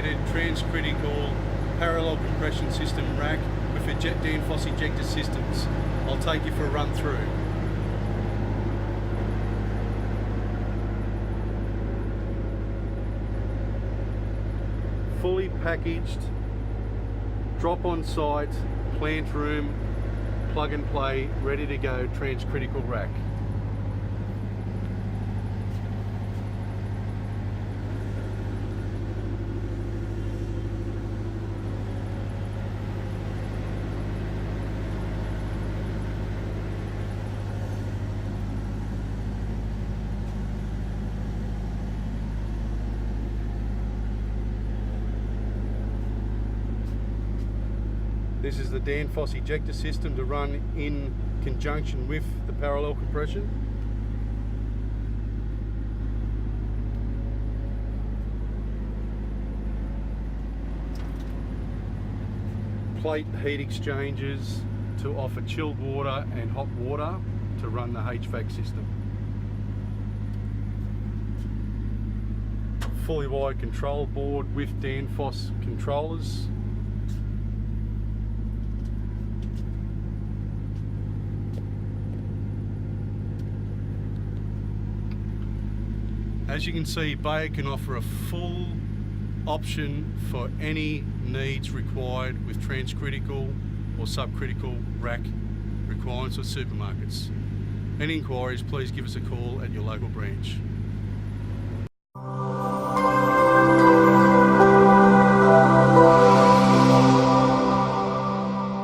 integrated transcritical parallel compression system rack with Danfoss ejector systems. I'll take you for a run through. Fully packaged, drop on site, plant room, plug and play, ready to go transcritical rack. This is the Danfoss ejector system to run in conjunction with the parallel compression. Plate heat exchangers to offer chilled water and hot water to run the HVAC system. Fully wired control board with Danfoss controllers. As you can see, Beijer can offer a full option for any needs required with transcritical or subcritical rack requirements of supermarkets. Any inquiries, please give us a call at your local branch.